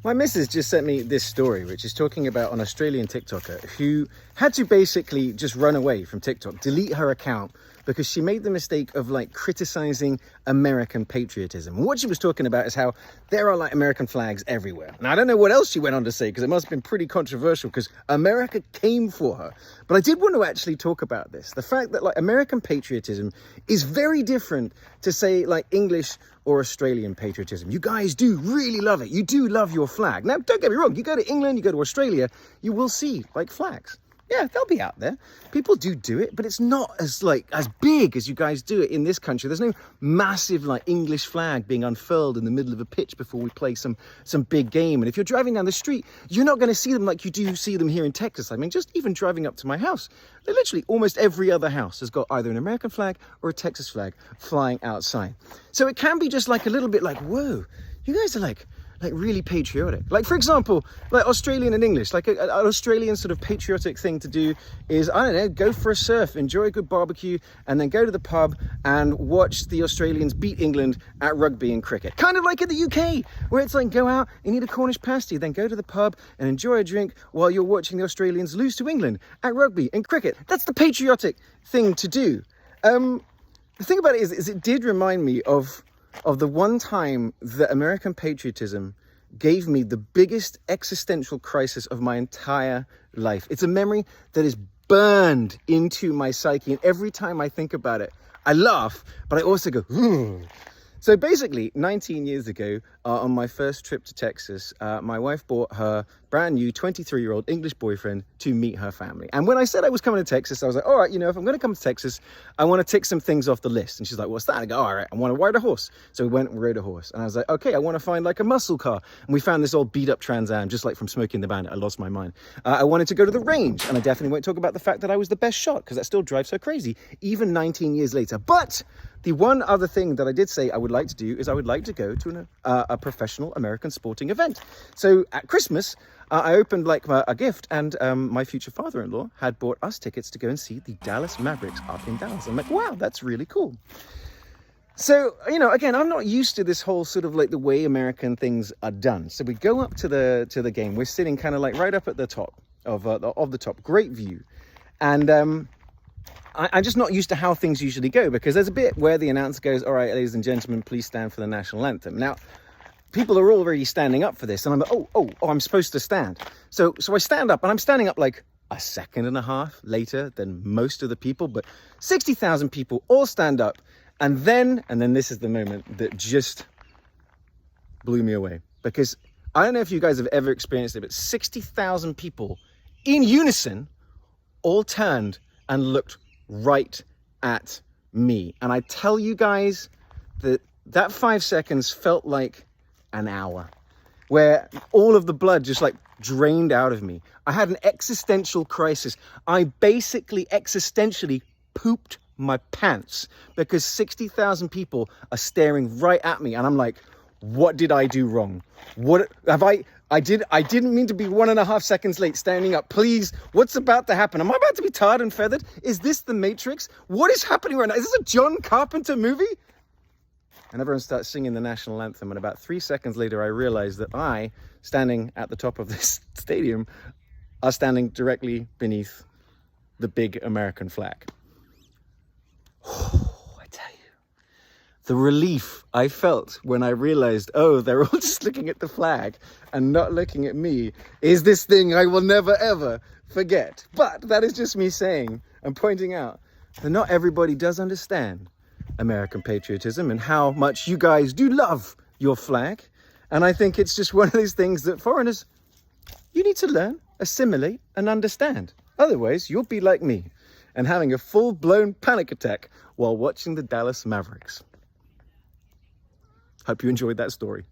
My missus just sent me this story, which is talking about an Australian TikToker who had to basically just run away from TikTok, delete her account, because she made the mistake of like criticizing American patriotism. And what she was talking about is how there are like American flags everywhere. And I don't know what else she went on to say, because it must have been pretty controversial, because America came for her. But I did want to actually talk about this. The fact that like American patriotism is very different to say like English or Australian patriotism. You guys do really love it. You do love your flag. Now, don't get me wrong. You go to England, you go to Australia, you will see like flags. Yeah, they'll be out there. People do it, but it's not as big as you guys do it in this country. There's no massive like English flag being unfurled in the middle of a pitch before we play some big game. And if you're driving down the street, you're not going to see them like you do see them here in Texas. I mean, just even driving up to my house, literally almost every other house has got either an American flag or a Texas flag flying outside. So it can be just like a little bit like, whoa, you guys are like really patriotic. Like, for example, like Australian and English, like an Australian sort of patriotic thing to do is, I don't know, go for a surf, enjoy a good barbecue, and then go to the pub and watch the Australians beat England at rugby and cricket. Kind of like in the UK, where it's like, go out and eat a Cornish pasty, then go to the pub and enjoy a drink while you're watching the Australians lose to England at rugby and cricket. That's the patriotic thing to do. The thing about it is it did remind me of the one time that American patriotism gave me the biggest existential crisis of my entire life. It's a memory that is burned into my psyche, and every time I think about it, I laugh, but I also go, "Ugh." So basically, 19 years ago, on my first trip to Texas, my wife bought her brand new 23-year-old English boyfriend to meet her family. And when I said I was coming to Texas, I was like, all right, you know, if I'm going to come to Texas, I want to tick some things off the list. And she's like, what's that? I go, all right, I want to ride a horse. So we went and rode a horse. And I was like, okay, I want to find like a muscle car. And we found this old beat up Trans Am, just like from Smoking the Bandit. I lost my mind. I wanted to go to the range. And I definitely won't talk about the fact that I was the best shot, because that still drives her crazy, even 19 years later. But the one other thing that I did say I would like to do is I would like to go to a professional American sporting event. So at Christmas, I opened like a gift, and my future father-in-law had bought us tickets to go and see the Dallas Mavericks up in Dallas. I'm like, wow, that's really cool. So, you know, again, I'm not used to this whole sort of like the way American things are done. So we go up to the game. We're sitting kind of like right up at the top of the top. Great view. And I'm just not used to how things usually go, because there's a bit where the announcer goes, all right, ladies and gentlemen, please stand for the national anthem. Now, people are already standing up for this, and I'm like, oh, I'm supposed to stand. So I stand up, and I'm standing up like a second and a half later than most of the people, but 60,000 people all stand up, and then this is the moment that just blew me away, because I don't know if you guys have ever experienced it, but 60,000 people in unison all turned and looked right at me. And I tell you guys that 5 seconds felt like an hour, where all of the blood just like drained out of me. I had an existential crisis. I basically existentially pooped my pants, because 60,000 people are staring right at me, and I'm like, what did I do wrong? What have I didn't mean to be 1.5 seconds late standing up. Please, what's about to happen? Am I about to be tarred and feathered? Is this the Matrix? What is happening right now? Is this a John Carpenter movie? And everyone starts singing the national anthem. And about 3 seconds later, I realized that I, standing at the top of this stadium, are standing directly beneath the big American flag. I tell you, the relief I felt when I realized, oh, they're all just looking at the flag and not looking at me, is this thing I will never, ever forget. But that is just me saying and pointing out that not everybody does understand American patriotism and how much you guys do love your flag. And I think it's just one of those things that foreigners, you need to learn, assimilate, and understand. Otherwise, you'll be like me and having a full-blown panic attack while watching the Dallas Mavericks. Hope you enjoyed that story.